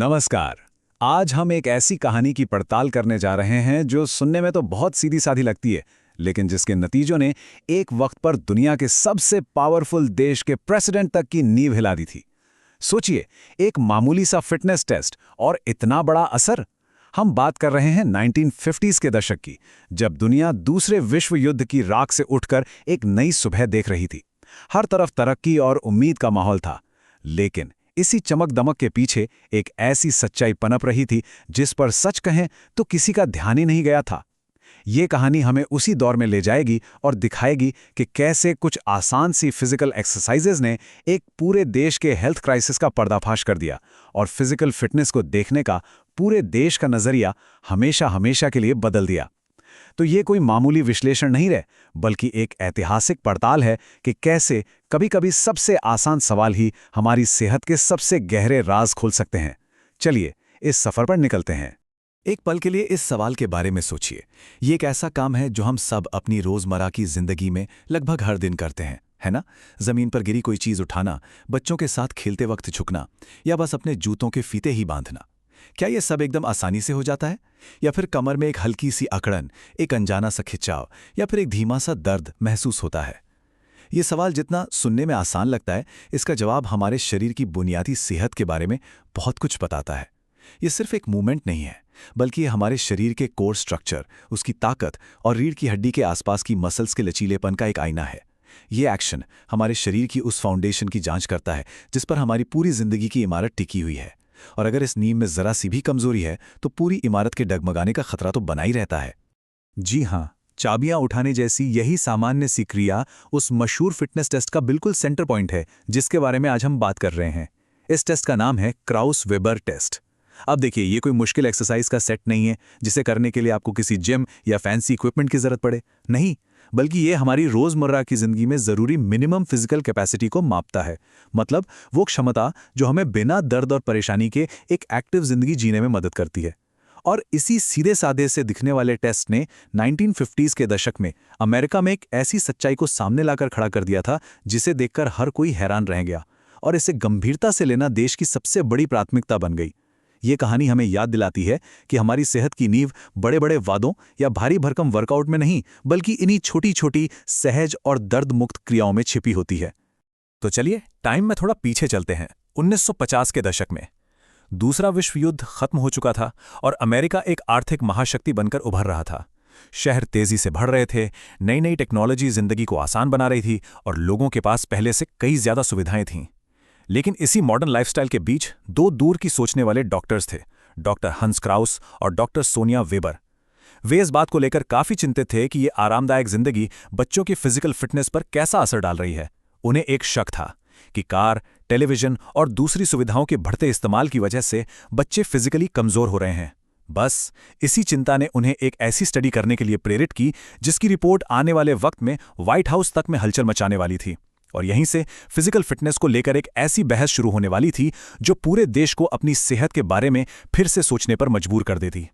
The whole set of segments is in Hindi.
नमस्कार। आज हम एक ऐसी कहानी की पड़ताल करने जा रहे हैं जो सुनने में तो बहुत सीधी सादी लगती है, लेकिन जिसके नतीजों ने एक वक्त पर दुनिया के सबसे पावरफुल देश के प्रेसिडेंट तक की नींव हिला दी थी। सोचिए, एक मामूली सा फिटनेस टेस्ट और इतना बड़ा असर। हम बात कर रहे हैं 1950s के दशक की, जब दुनिया दूसरे विश्व युद्ध की राख से उठकर एक नई सुबह देख रही थी। हर तरफ तरक्की और उम्मीद का माहौल था, लेकिन इसी चमक दमक के पीछे एक ऐसी सच्चाई पनप रही थी जिस पर सच कहें तो किसी का ध्यान ही नहीं गया था। ये कहानी हमें उसी दौर में ले जाएगी और दिखाएगी कि कैसे कुछ आसान सी फिजिकल एक्सरसाइजेज ने एक पूरे देश के हेल्थ क्राइसिस का पर्दाफाश कर दिया और फिजिकल फिटनेस को देखने का पूरे देश का नजरिया हमेशा हमेशा के लिए बदल दिया। तो ये कोई मामूली विश्लेषण नहीं रहे, बल्कि एक ऐतिहासिक पड़ताल है कि कैसे कभी-कभी सबसे आसान सवाल ही हमारी सेहत के सबसे गहरे राज खोल सकते हैं। चलिए इस सफर पर निकलते हैं। एक पल के लिए इस सवाल के बारे में सोचिए। ये एक ऐसा काम है जो हम सब अपनी रोजमर्रा की जिंदगी में लगभग हर दिन करते हैं, है ना? जमीन पर गिरी कोई चीज उठाना, बच्चों के साथ खेलते वक्त झुकना, या बस अपने जूतों के फीते ही बांधना। क्या ये सब एकदम आसानी से हो जाता है? या फिर कमर में एक हल्की सी अकड़न, एक अनजाना सा खिंचाव, या फिर एक धीमा सा दर्द महसूस होता है? ये सवाल जितना सुनने में आसान लगता है, इसका जवाब हमारे शरीर की बुनियादी सेहत के बारे में बहुत कुछ बताता है। ये सिर्फ एक मूवमेंट नहीं है, बल्कि ये हमारे शरीर के कोर स्ट्रक्चर, उसकी ताकत और रीढ़ की हड्डी के आसपास की मसल्स के लचीलेपन का एक आईना है। ये एक्शन हमारे शरीर की उस फाउंडेशन की जांच करता है जिस पर हमारी पूरी जिंदगी की इमारत टिकी हुई है। और अगर इस नींव में जरा सी भी कमजोरी है तो पूरी इमारत के डगमगाने का खतरा तो बना ही रहता है। जी हाँ, चाबियां उठाने जैसी यही सामान्य सी क्रिया उस मशहूर फिटनेस टेस्ट का बिल्कुल सेंटर पॉइंट है जिसके बारे में आज हम बात कर रहे हैं। इस टेस्ट का नाम है क्राउस वेबर टेस्ट। अब देखिए, ये कोई मुश्किल एक्सरसाइज का सेट नहीं है जिसे करने के लिए आपको किसी जिम या फैंसी इक्विपमेंट की जरूरत पड़े। नहीं, बल्कि ये हमारी रोजमर्रा की जिंदगी में जरूरी मिनिमम फिजिकल कैपेसिटी को मापता है। मतलब वो क्षमता जो हमें बिना दर्द और परेशानी के एक एक्टिव जिंदगी जीने में मदद करती है। और इसी सीधे साधे से दिखने वाले टेस्ट ने 1950s के दशक में अमेरिका में एक ऐसी सच्चाई को सामने लाकर खड़ा कर दिया था जिसे देखकर हर कोई हैरान रह गया, और इसे गंभीरता से लेना देश की सबसे बड़ी प्राथमिकता बन गई। ये कहानी हमें याद दिलाती है कि हमारी सेहत की नींव बड़े बड़े वादों या भारी भरकम वर्कआउट में नहीं, बल्कि इन्हीं छोटी छोटी सहज और दर्द मुक्त क्रियाओं में छिपी होती है। तो चलिए टाइम में थोड़ा पीछे चलते हैं। 1950 के दशक में दूसरा विश्व युद्ध खत्म हो चुका था और अमेरिका एक आर्थिक महाशक्ति बनकर उभर रहा था। शहर तेजी से बढ़ रहे थे, नई नई टेक्नोलॉजी जिंदगी को आसान बना रही थी और लोगों के पास पहले से कई ज्यादा सुविधाएं थीं। लेकिन इसी मॉडर्न लाइफस्टाइल के बीच दो दूर की सोचने वाले डॉक्टर्स थे, डॉक्टर हंस क्राउस और डॉक्टर सोनिया वेबर। वे इस बात को लेकर काफी चिंतित थे कि ये आरामदायक जिंदगी बच्चों की फिजिकल फिटनेस पर कैसा असर डाल रही है। उन्हें एक शक था कि कार, टेलीविजन और दूसरी सुविधाओं के बढ़ते इस्तेमाल की वजह से बच्चे फिजिकली कमजोर हो रहे हैं। बस इसी चिंता ने उन्हें एक ऐसी स्टडी करने के लिए प्रेरित की जिसकी रिपोर्ट आने वाले वक्त में व्हाइट हाउस तक में हलचल मचाने वाली थी। और यहीं से फिजिकल फिटनेस को लेकर एक ऐसी बहस शुरू होने वाली थी जो पूरे देश को अपनी सेहत के बारे में फिर से सोचने पर मजबूर कर देती।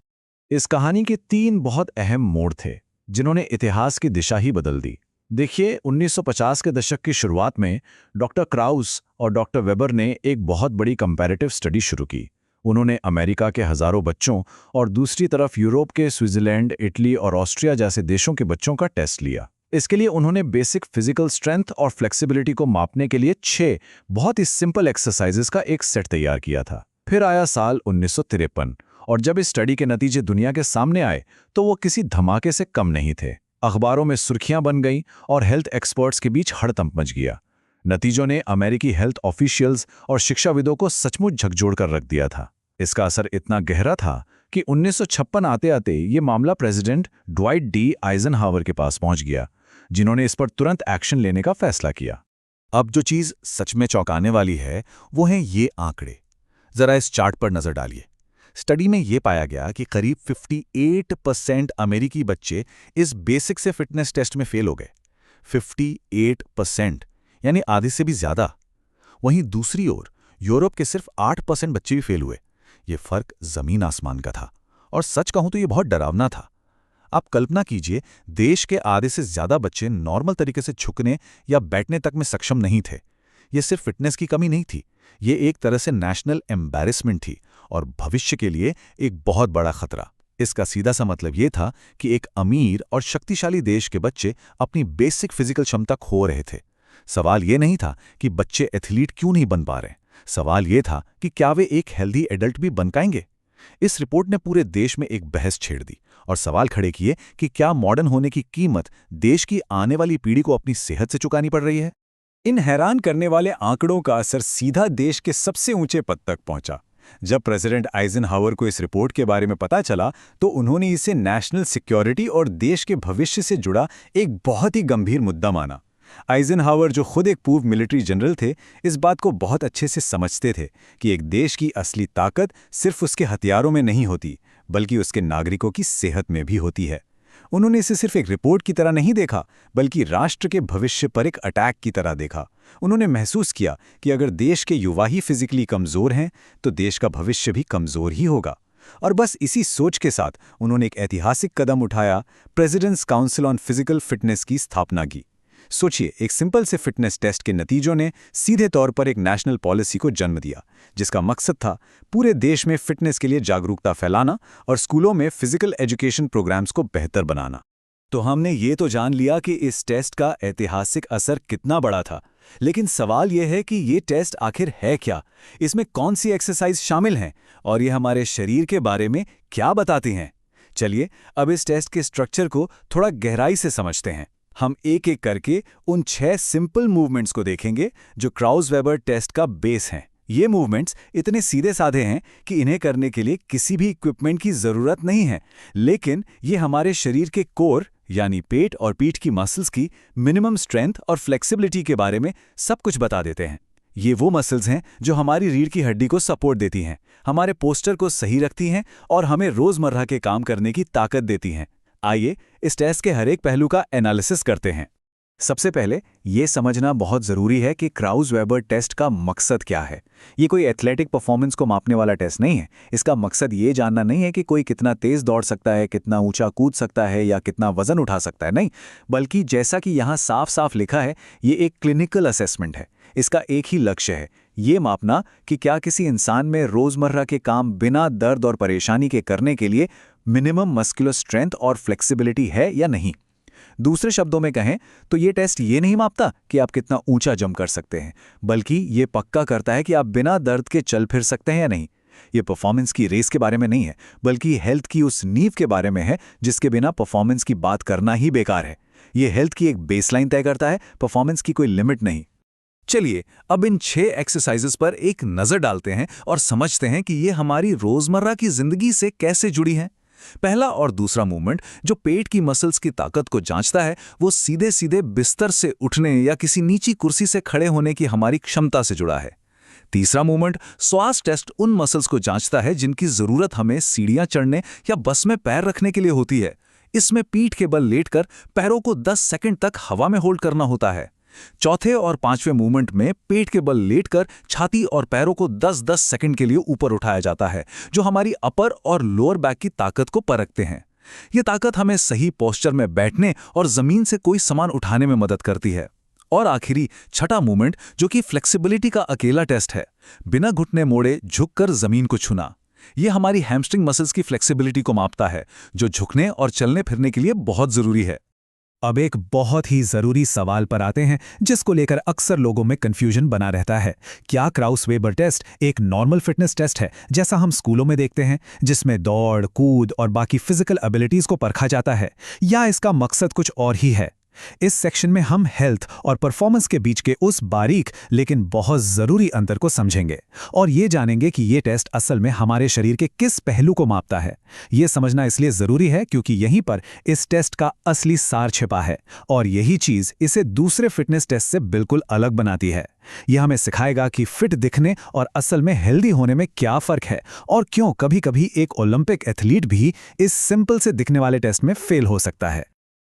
इस कहानी के 3 बहुत अहम मोड़ थे जिन्होंने इतिहास की दिशा ही बदल दी। देखिए, 1950 के दशक की शुरुआत में डॉक्टर क्राउस और डॉक्टर वेबर ने एक बहुत बड़ी कंपैरेटिव स्टडी शुरू की। उन्होंने अमेरिका के हजारों बच्चों और दूसरी तरफ यूरोप के स्विट्जरलैंड, इटली और ऑस्ट्रिया जैसे देशों के बच्चों का टेस्ट लिया। इसके लिए उन्होंने बेसिक फिजिकल स्ट्रेंथ और फ्लेक्सिबिलिटी को मापने के लिए 6 बहुत ही सिंपल एक्सरसाइजेस का एक सेट तैयार किया था। फिर आया साल 1953 और जब इस स्टडी के नतीजे दुनिया के सामने आए तो वो किसी धमाके से कम नहीं थे। अखबारों में सुर्खियां बन गईं और हेल्थ एक्सपर्ट्स के बीच हड़कंप मच गया। नतीजों ने अमेरिकी हेल्थ ऑफिशियल्स और शिक्षाविदों को सचमुच झकझोर कर रख दिया था। इसका असर इतना गहरा था कि 1956 आते आते ये मामला प्रेसिडेंट ड्वाइट डी आइजनहावर के पास पहुंच गया, जिन्होंने इस पर तुरंत एक्शन लेने का फैसला किया। अब जो चीज सच में चौंकाने वाली है वो हैं ये आंकड़े। जरा इस चार्ट पर नजर डालिए। स्टडी में यह पाया गया कि करीब 58% अमेरिकी बच्चे इस बेसिक से फिटनेस टेस्ट में फेल हो गए। 58%, यानी आधे से भी ज्यादा। वहीं दूसरी ओर यूरोप के सिर्फ 8% बच्चे भी फेल हुए। ये फर्क जमीन आसमान का था और सच कहूं तो ये बहुत डरावना था। आप कल्पना कीजिए, देश के आधे से ज्यादा बच्चे नॉर्मल तरीके से झुकने या बैठने तक में सक्षम नहीं थे। ये सिर्फ फिटनेस की कमी नहीं थी, ये एक तरह से नेशनल एम्बैरेसमेंट थी और भविष्य के लिए एक बहुत बड़ा खतरा। इसका सीधा सा मतलब ये था कि एक अमीर और शक्तिशाली देश के बच्चे अपनी बेसिक फिजिकल क्षमता खो रहे थे। सवाल ये नहीं था कि बच्चे एथलीट क्यों नहीं बन पा रहे, सवाल ये था कि क्या वे एक हेल्दी एडल्ट भी बन पाएंगे। इस रिपोर्ट ने पूरे देश में एक बहस छेड़ दी और सवाल खड़े किए कि क्या मॉडर्न होने की कीमत देश की आने वाली पीढ़ी को अपनी सेहत से चुकानी पड़ रही है। इन हैरान करने वाले आंकड़ों का असर सीधा देश के सबसे ऊंचे पद तक पहुंचा। जब प्रेसिडेंट आइजनहावर को इस रिपोर्ट के बारे में पता चला तो उन्होंने इसे नेशनल सिक्योरिटी और देश के भविष्य से जुड़ा एक बहुत ही गंभीर मुद्दा माना। आइजनहावर, जो खुद एक पूर्व मिलिट्री जनरल थे, इस बात को बहुत अच्छे से समझते थे कि एक देश की असली ताकत सिर्फ उसके हथियारों में नहीं होती, बल्कि उसके नागरिकों की सेहत में भी होती है। उन्होंने इसे सिर्फ एक रिपोर्ट की तरह नहीं देखा, बल्कि राष्ट्र के भविष्य पर एक अटैक की तरह देखा। उन्होंने महसूस किया कि अगर देश के युवा ही फिजिकली कमज़ोर हैं, तो देश का भविष्य भी कमज़ोर ही होगा। और बस इसी सोच के साथ उन्होंने एक ऐतिहासिक कदम उठाया, president's council on physical fitness की स्थापना की। सोचिए, एक सिंपल से फिटनेस टेस्ट के नतीजों ने सीधे तौर पर एक नेशनल पॉलिसी को जन्म दिया, जिसका मकसद था पूरे देश में फिटनेस के लिए जागरूकता फैलाना और स्कूलों में फिजिकल एजुकेशन प्रोग्राम्स को बेहतर बनाना। तो हमने ये तो जान लिया कि इस टेस्ट का ऐतिहासिक असर कितना बड़ा था, लेकिन सवाल यह है कि ये टेस्ट आखिर है क्या, इसमें कौन सी एक्सरसाइज शामिल हैं और ये हमारे शरीर के बारे में क्या बताती हैं। चलिए अब इस टेस्ट के स्ट्रक्चर को थोड़ा गहराई से समझते हैं। हम एक एक करके उन 6 सिंपल मूवमेंट्स को देखेंगे जो क्राउज़-वेबर टेस्ट का बेस हैं। ये मूवमेंट्स इतने सीधे साधे हैं कि इन्हें करने के लिए किसी भी इक्विपमेंट की ज़रूरत नहीं है, लेकिन ये हमारे शरीर के कोर यानी पेट और पीठ की मसल्स की मिनिमम स्ट्रेंथ और फ्लेक्सिबिलिटी के बारे में सब कुछ बता देते हैं। ये वो मसल्स हैं जो हमारी रीढ़ की हड्डी को सपोर्ट देती हैं, हमारे पोस्चर को सही रखती हैं और हमें रोज़मर्रा के काम करने की ताकत देती हैं। आइए इस टेस्ट के हर एक पहलू का एनालिसिस करते हैं। सबसे पहले ये समझना बहुत ज़रूरी है कि क्राउज़-वेबर टेस्ट का मकसद क्या है। ये कोई एथलेटिक परफॉर्मेंस को मापने वाला टेस्ट नहीं है। इसका मकसद ये जानना नहीं है कि कोई कितना तेज़ दौड़ सकता है, कितना ऊंचा कूद सकता है या कितना वज़न उठा सकता है, नहीं, बल्कि जैसा कि यहाँ साफ साफ लिखा है, ये एक क्लिनिकल असेसमेंट है। इसका एक ही लक्ष्य है, ये मापना कि क्या किसी इंसान में रोज़मर्रा के काम बिना दर्द और परेशानी के करने के लिए मिनिमम मस्कुलर स्ट्रेंथ और फ्लेक्सिबिलिटी है या नहीं। दूसरे शब्दों में कहें तो ये टेस्ट ये नहीं मापता कि आप कितना ऊंचा जंप कर सकते हैं, बल्कि ये पक्का करता है कि आप बिना दर्द के चल फिर सकते हैं या नहीं। ये परफॉर्मेंस की रेस के बारे में नहीं है, बल्कि हेल्थ की उस नींव के बारे में है जिसके बिना परफॉर्मेंस की बात करना ही बेकार है। ये हेल्थ की एक बेसलाइन तय करता है, परफॉर्मेंस की कोई लिमिट नहीं। चलिए अब इन 6 एक्सरसाइजेस पर एक नज़र डालते हैं और समझते हैं कि ये हमारी रोज़मर्रा की ज़िंदगी से कैसे जुड़ी हैं। पहला और दूसरा मूवमेंट जो पेट की मसल्स की ताकत को जांचता है, वो सीधे सीधे बिस्तर से उठने या किसी नीची कुर्सी से खड़े होने की हमारी क्षमता से जुड़ा है। तीसरा मूवमेंट श्वास टेस्ट उन मसल्स को जांचता है जिनकी ज़रूरत हमें सीढ़ियां चढ़ने या बस में पैर रखने के लिए होती है। इसमें पीठ के बल लेटकर पैरों को 10 सेकंड तक हवा में होल्ड करना होता है। चौथे और पांचवें मूवमेंट में पेट के बल लेटकर छाती और पैरों को 10-10 सेकंड के लिए ऊपर उठाया जाता है, जो हमारी अपर और लोअर बैक की ताकत को परखते हैं। ये ताकत हमें सही पोस्चर में बैठने और जमीन से कोई सामान उठाने में मदद करती है। और आखिरी छठा मूवमेंट जो कि फ्लेक्सिबिलिटी का अकेला टेस्ट है, बिना घुटने मोड़े झुककर जमीन को छूना। ये हमारी हैमस्ट्रिंग मसल्स की फ्लेक्सिबिलिटी को मापता है, जो झुकने और चलने फिरने के लिए बहुत जरूरी है। अब एक बहुत ही ज़रूरी सवाल पर आते हैं जिसको लेकर अक्सर लोगों में कंफ्यूजन बना रहता है। क्या क्राउज़-वेबर टेस्ट एक नॉर्मल फिटनेस टेस्ट है जैसा हम स्कूलों में देखते हैं, जिसमें दौड़, कूद और बाकी फिजिकल एबिलिटीज़ को परखा जाता है, या इसका मकसद कुछ और ही है? इस सेक्शन में हम हेल्थ और परफॉर्मेंस के बीच के उस बारीक लेकिन बहुत ज़रूरी अंतर को समझेंगे और ये जानेंगे कि ये टेस्ट असल में हमारे शरीर के किस पहलू को मापता है। ये समझना इसलिए ज़रूरी है क्योंकि यहीं पर इस टेस्ट का असली सार छिपा है और यही चीज़ इसे दूसरे फिटनेस टेस्ट से बिल्कुल अलग बनाती है। यह हमें सिखाएगा कि फिट दिखने और असल में हेल्दी होने में क्या फ़र्क है और क्यों कभी-कभी एक ओलंपिक एथलीट भी इस सिंपल से दिखने वाले टेस्ट में फेल हो सकता है।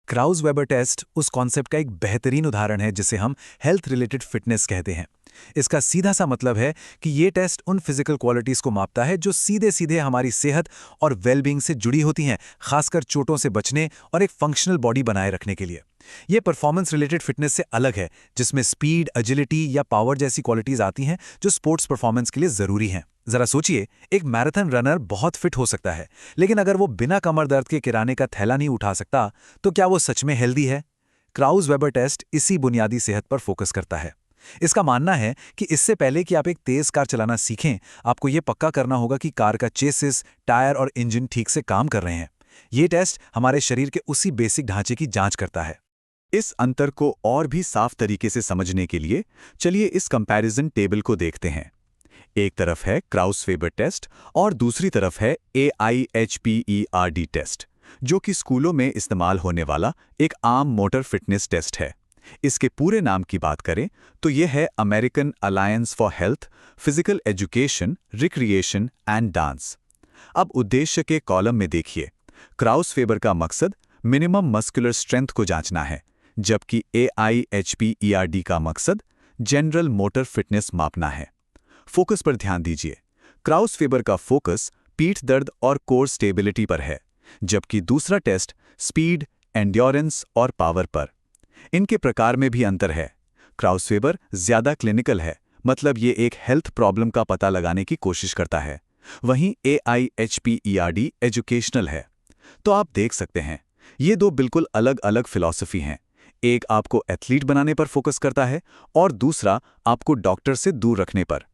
क्राउज़-वेबर टेस्ट उस कॉन्सेप्ट का एक बेहतरीन उदाहरण है जिसे हम हेल्थ रिलेटेड फिटनेस कहते हैं। इसका सीधा सा मतलब है कि ये टेस्ट उन फिजिकल क्वालिटीज़ को मापता है जो सीधे सीधे हमारी सेहत और वेलबींग से जुड़ी होती हैं, खासकर चोटों से बचने और एक फंक्शनल बॉडी बनाए रखने के लिए। ये परफॉर्मेंस रिलेटेड फिटनेस से अलग है, जिसमें स्पीड, एजिलिटी या पावर जैसी क्वालिटीज़ आती हैं जो स्पोर्ट्स परफॉर्मेंस के लिए ज़रूरी हैं। ज़रा सोचिए, एक मैराथन रनर बहुत फिट हो सकता है, लेकिन अगर वो बिना कमर दर्द के किराने का थैला नहीं उठा सकता, तो क्या वो सच में हेल्दी है? क्राउज़ वेबर टेस्ट इसी बुनियादी सेहत पर फोकस करता है। इसका मानना है कि इससे पहले कि आप एक तेज कार चलाना सीखें, आपको ये पक्का करना होगा कि कार का चेसिस, टायर और इंजन ठीक से काम कर रहे हैं। ये टेस्ट हमारे शरीर के उसी बेसिक ढांचे की जांच करता है। इस अंतर को और भी साफ तरीके से समझने के लिए चलिए इस कंपैरिजन टेबल को देखते हैं। एक तरफ है क्राउज़ वेबर टेस्ट और दूसरी तरफ है AIHPERD टेस्ट, जो कि स्कूलों में इस्तेमाल होने वाला एक आम मोटर फिटनेस टेस्ट है। इसके पूरे नाम की बात करें तो यह है American alliance for health, physical education, recreation and dance. अब उद्देश्य के कॉलम में देखिए, क्राउज़ वेबर का मकसद मिनिमम मस्कुलर स्ट्रेंथ को जांचना है, जबकि AIHPERD का मकसद जनरल मोटर फिटनेस मापना है। फोकस पर ध्यान दीजिए, क्राउज़ वेबर का फोकस पीठ दर्द और कोर स्टेबिलिटी पर है, जबकि दूसरा टेस्ट स्पीड, एंड्योरेंस और पावर पर। इनके प्रकार में भी अंतर है। क्राउज़ वेबर ज़्यादा क्लिनिकल है, मतलब ये एक हेल्थ प्रॉब्लम का पता लगाने की कोशिश करता है, वहीं AIHPERD एजुकेशनल है। तो आप देख सकते हैं, ये दो बिल्कुल अलग अलग फिलॉसफी हैं। एक आपको एथलीट बनाने पर फोकस करता है और दूसरा आपको डॉक्टर से दूर रखने पर।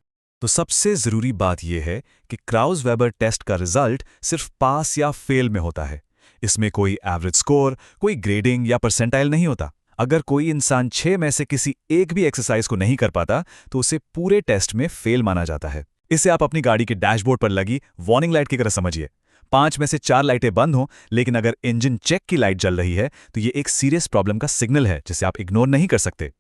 तो सबसे ज़रूरी बात यह है कि क्राउज़ वेबर टेस्ट का रिजल्ट सिर्फ पास या फेल में होता है। इसमें कोई एवरेज स्कोर, कोई ग्रेडिंग या परसेंटाइल नहीं होता। अगर कोई इंसान 6 में से किसी एक भी एक्सरसाइज को नहीं कर पाता, तो उसे पूरे टेस्ट में फेल माना जाता है। इसे आप अपनी गाड़ी के डैशबोर्ड पर लगी वार्निंग लाइट की तरह समझिए। 5 में से 4 लाइटें बंद हों, लेकिन अगर इंजन चेक की लाइट जल रही है, तो ये एक सीरियस प्रॉब्लम का सिग्नल है, जिसे आप इग्नोर नहीं कर सकते।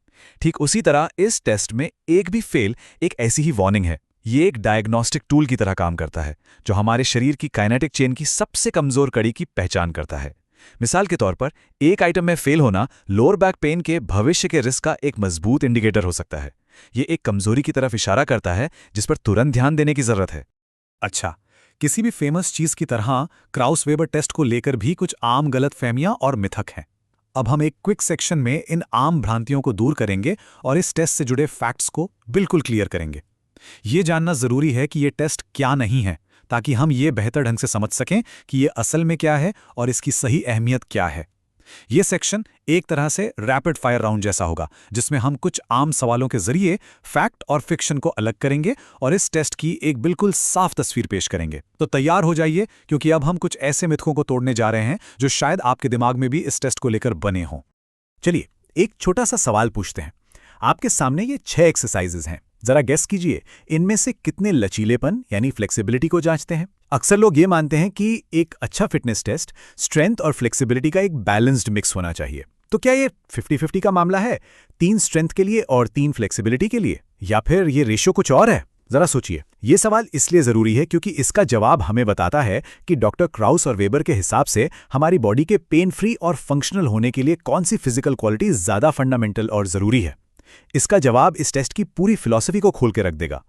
ठीक उसी तरह इस टेस्ट में एक भी फेल एक ऐसी ही वार्निंग है। ये एक डायग्नोस्टिक टूल की तरह काम करता है, जो हमारे शरीर की काइनेटिक चेन की सबसे कमजोर कड़ी की पहचान करता है। मिसाल के तौर पर, एक आइटम में फेल होना लोअर बैक पेन के भविष्य के रिस्क का एक मजबूत इंडिकेटर हो सकता है। ये एक कमजोरी की तरफ इशारा करता है, जिस पर तुरंत ध्यान देने की जरूरत है। अच्छा, किसी भी फेमस चीज की तरह क्राउज़ वेबर टेस्ट को लेकर भी कुछ आम गलतफहमियां और मिथक हैं। अब हम एक क्विक सेक्शन में इन आम भ्रांतियों को दूर करेंगे और इस टेस्ट से जुड़े फैक्ट्स को बिल्कुल क्लियर करेंगे। ये जानना जरूरी है कि ये टेस्ट क्या नहीं है, ताकि हम ये बेहतर ढंग से समझ सकें कि ये असल में क्या है और इसकी सही अहमियत क्या है। ये सेक्शन एक तरह से रैपिड फायर राउंड जैसा होगा, जिसमें हम कुछ आम सवालों के जरिए फैक्ट और फिक्शन को अलग करेंगे और इस टेस्ट की एक बिल्कुल साफ तस्वीर पेश करेंगे। तो तैयार हो जाइए, क्योंकि अब हम कुछ ऐसे मिथकों को तोड़ने जा रहे हैं जो शायद आपके दिमाग में भी इस टेस्ट को लेकर बने हों। चलिए एक छोटा सा सवाल पूछते हैं। आपके सामने ये 6 एक्सरसाइजेज हैं। जरा गेस कीजिए, इनमें से कितने लचीलेपन यानी फ्लेक्सिबिलिटी को जांचते हैं। अक्सर लोग ये मानते हैं कि एक अच्छा फिटनेस टेस्ट स्ट्रेंथ और फ्लेक्सिबिलिटी का एक बैलेंस्ड मिक्स होना चाहिए। तो क्या ये 50-50 का मामला है, 3 स्ट्रेंथ के लिए और 3 फ्लेक्सिबिलिटी के लिए, या फिर ये रेशियो कुछ और है? जरा सोचिए। ये सवाल इसलिए जरूरी है क्योंकि इसका जवाब हमें बताता है कि डॉक्टर क्राउस और वेबर के हिसाब से हमारी बॉडी के पेन फ्री और फंक्शनल होने के लिए कौन सी फिजिकल क्वालिटी ज्यादा फंडामेंटल और जरूरी है। इसका जवाब इस टेस्ट की पूरी फिलॉसफी को खोल के रख देगा।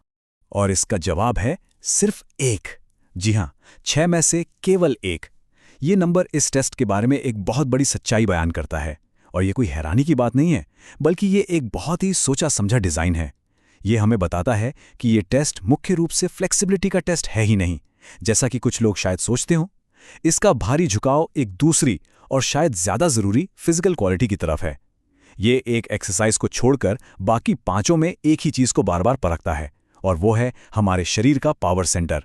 और इसका जवाब है सिर्फ 1। जी हां, 6 में से केवल 1। ये नंबर इस टेस्ट के बारे में एक बहुत बड़ी सच्चाई बयान करता है। और ये कोई हैरानी की बात नहीं है, बल्कि ये एक बहुत ही सोचा समझा डिज़ाइन है। ये हमें बताता है कि ये टेस्ट मुख्य रूप से फ्लेक्सिबिलिटी का टेस्ट है ही नहीं, जैसा कि कुछ लोग शायद सोचते हों। इसका भारी झुकाव एक दूसरी और शायद ज़्यादा ज़रूरी फिजिकल क्वालिटी की तरफ है। ये एक एक्सरसाइज को छोड़कर बाकी 5 में एक ही चीज़ को बार बार परखता है, और वो है हमारे शरीर का पावर सेंटर।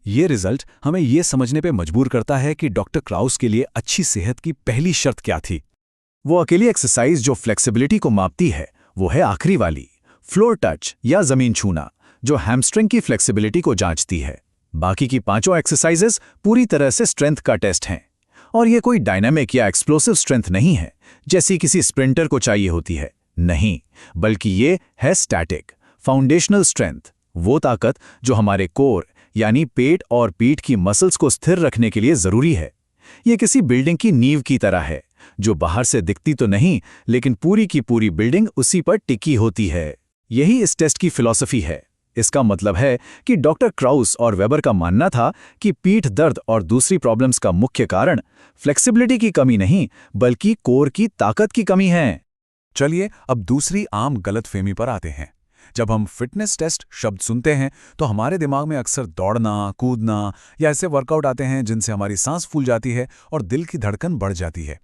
ये रिजल्ट हमें ये समझने पे मजबूर करता है कि डॉक्टर क्राउस के लिए अच्छी सेहत की पहली शर्त क्या थी। वो अकेली एक्सरसाइज जो फ्लेक्सिबिलिटी को मापती है, वो है आखिरी वाली, फ्लोर टच या जमीन छूना, जो हैमस्ट्रिंग की फ्लेक्सिबिलिटी को जांचती है। बाकी की 5 एक्सरसाइजेस पूरी तरह से स्ट्रेंथ का टेस्ट हैं। और ये कोई डायनामिक या एक्सप्लोसिव स्ट्रेंथ नहीं है, जैसी किसी स्प्रिंटर को चाहिए होती है। नहीं, बल्कि ये है स्टैटिक, फाउंडेशनल स्ट्रेंथ, वो ताकत जो हमारे कोर यानी पेट और पीठ की मसल्स को स्थिर रखने के लिए जरूरी है। ये किसी बिल्डिंग की नींव की तरह है, जो बाहर से दिखती तो नहीं, लेकिन पूरी की पूरी बिल्डिंग उसी पर टिकी होती है। यही इस टेस्ट की फिलॉसफी है। इसका मतलब है कि डॉक्टर क्राउस और वेबर का मानना था कि पीठ दर्द और दूसरी प्रॉब्लम्स का मुख्य कारण फ्लेक्सिबिलिटी की कमी नहीं, बल्कि कोर की ताकत की कमी है। चलिए अब दूसरी आम गलतफहमी पर आते हैं। जब हम फिटनेस टेस्ट शब्द सुनते हैं तो हमारे दिमाग में अक्सर दौड़ना, कूदना या ऐसे वर्कआउट आते हैं जिनसे हमारी सांस फूल जाती है और दिल की धड़कन बढ़ जाती है।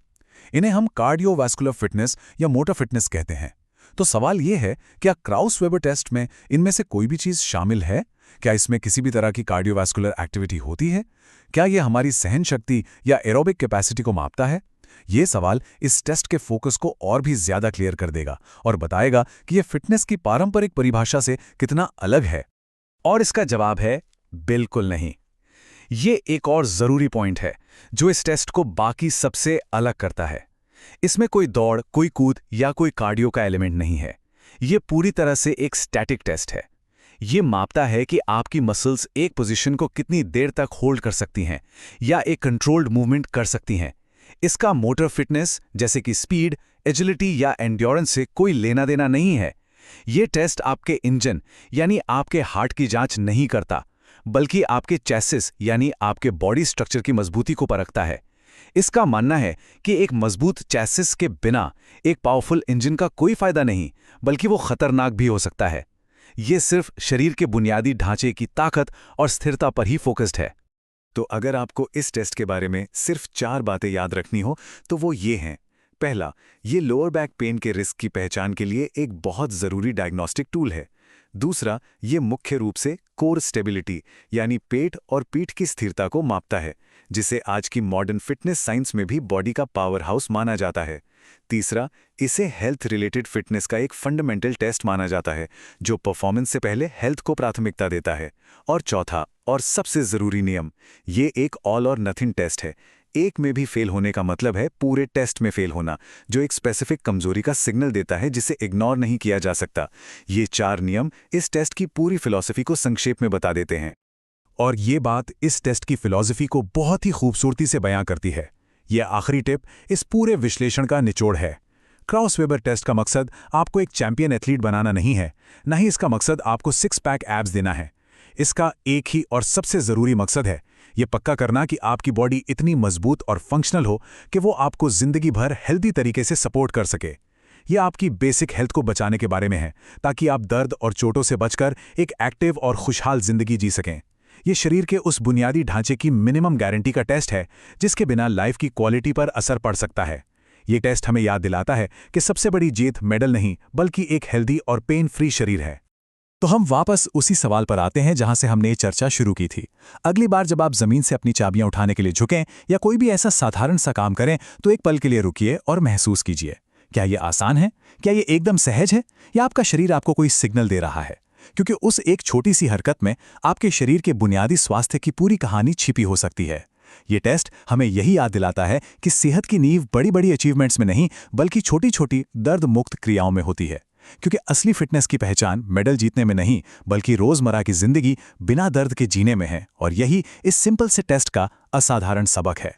इन्हें हम कार्डियोवैस्कुलर फिटनेस या मोटर फिटनेस कहते हैं। तो सवाल यह है, क्या क्राउस वेबर टेस्ट में इनमें से कोई भी चीज़ शामिल है? क्या इसमें किसी भी तरह की कार्डियोवैस्कुलर एक्टिविटी होती है? क्या ये हमारी सहन शक्ति या एरोबिक कैपेसिटी को मापता है? ये सवाल इस टेस्ट के फोकस को और भी ज्यादा क्लियर कर देगा और बताएगा कि ये फिटनेस की पारंपरिक परिभाषा से कितना अलग है। और इसका जवाब है बिल्कुल नहीं। ये एक और जरूरी पॉइंट है जो इस टेस्ट को बाकी सबसे अलग करता है। इसमें कोई दौड़, कोई कूद या कोई कार्डियो का एलिमेंट नहीं है। ये पूरी तरह से एक स्टैटिक टेस्ट है। ये मापता है कि आपकी मसल्स एक पोजीशन को कितनी देर तक होल्ड कर सकती हैं या एक कंट्रोल्ड मूवमेंट कर सकती हैं। इसका मोटर फिटनेस जैसे कि स्पीड, एजिलिटी या एंड्योरेंस से कोई लेना देना नहीं है। ये टेस्ट आपके इंजन यानी आपके हार्ट की जांच नहीं करता, बल्कि आपके चेसिस यानी आपके बॉडी स्ट्रक्चर की मजबूती को परखता है। इसका मानना है कि एक मजबूत चेसिस के बिना एक पावरफुल इंजन का कोई फायदा नहीं, बल्कि वो खतरनाक भी हो सकता है। ये सिर्फ शरीर के बुनियादी ढांचे की ताकत और स्थिरता पर ही फोकस्ड है। तो अगर आपको इस टेस्ट के बारे में सिर्फ 4 बातें याद रखनी हो तो वो ये हैं। पहला, ये लोअर बैक पेन के रिस्क की पहचान के लिए एक बहुत ज़रूरी डायग्नोस्टिक टूल है। दूसरा, ये मुख्य रूप से कोर स्टेबिलिटी यानी पेट और पीठ की स्थिरता को मापता है, जिसे आज की मॉडर्न फिटनेस साइंस में भी बॉडी का पावर हाउस माना जाता है। तीसरा, इसे हेल्थ रिलेटेड फिटनेस का एक फंडामेंटल टेस्ट माना जाता है जो परफॉर्मेंस से पहले हेल्थ को प्राथमिकता देता है। और चौथा और सबसे ज़रूरी नियम, ये एक ऑल और नथिंग टेस्ट है। एक में भी फेल होने का मतलब है पूरे टेस्ट में फेल होना, जो एक स्पेसिफिक कमजोरी का सिग्नल देता है जिसे इग्नोर नहीं किया जा सकता। ये 4 नियम इस टेस्ट की पूरी फिलॉसफी को संक्षेप में बता देते हैं। और ये बात इस टेस्ट की फिलॉसफी को बहुत ही खूबसूरती से बयां करती है। यह आखिरी टिप इस पूरे विश्लेषण का निचोड़ है। क्राउस वेबर टेस्ट का मकसद आपको एक चैंपियन एथलीट बनाना नहीं है, न ही इसका मकसद आपको 6 पैक एब्स देना है। इसका एक ही और सबसे ज़रूरी मकसद है ये पक्का करना कि आपकी बॉडी इतनी मजबूत और फंक्शनल हो कि वो आपको ज़िंदगी भर हेल्दी तरीके से सपोर्ट कर सके। ये आपकी बेसिक हेल्थ को बचाने के बारे में है, ताकि आप दर्द और चोटों से बचकर एक एक्टिव और खुशहाल ज़िंदगी जी सकें। ये शरीर के उस बुनियादी ढांचे की मिनिमम गारंटी का टेस्ट है जिसके बिना लाइफ की क्वालिटी पर असर पड़ सकता है। ये टेस्ट हमें याद दिलाता है कि सबसे बड़ी जीत मेडल नहीं, बल्कि एक हेल्दी और पेन फ्री शरीर है। तो हम वापस उसी सवाल पर आते हैं जहां से हमने ये चर्चा शुरू की थी। अगली बार जब आप जमीन से अपनी चाबियां उठाने के लिए झुकें या कोई भी ऐसा साधारण सा काम करें, तो एक पल के लिए रुकिए और महसूस कीजिए, क्या ये आसान है, क्या ये एकदम सहज है, या आपका शरीर आपको कोई सिग्नल दे रहा है? क्योंकि उस एक छोटी सी हरकत में आपके शरीर के बुनियादी स्वास्थ्य की पूरी कहानी छिपी हो सकती है। ये टेस्ट हमें यही याद दिलाता है कि सेहत की नींव बड़ी बड़ी अचीवमेंट्स में नहीं, बल्कि छोटी छोटी दर्द मुक्त क्रियाओं में होती है। क्योंकि असली फिटनेस की पहचान मेडल जीतने में नहीं, बल्कि रोजमर्रा की जिंदगी बिना दर्द के जीने में है। और यही इस सिंपल से टेस्ट का असाधारण सबक है।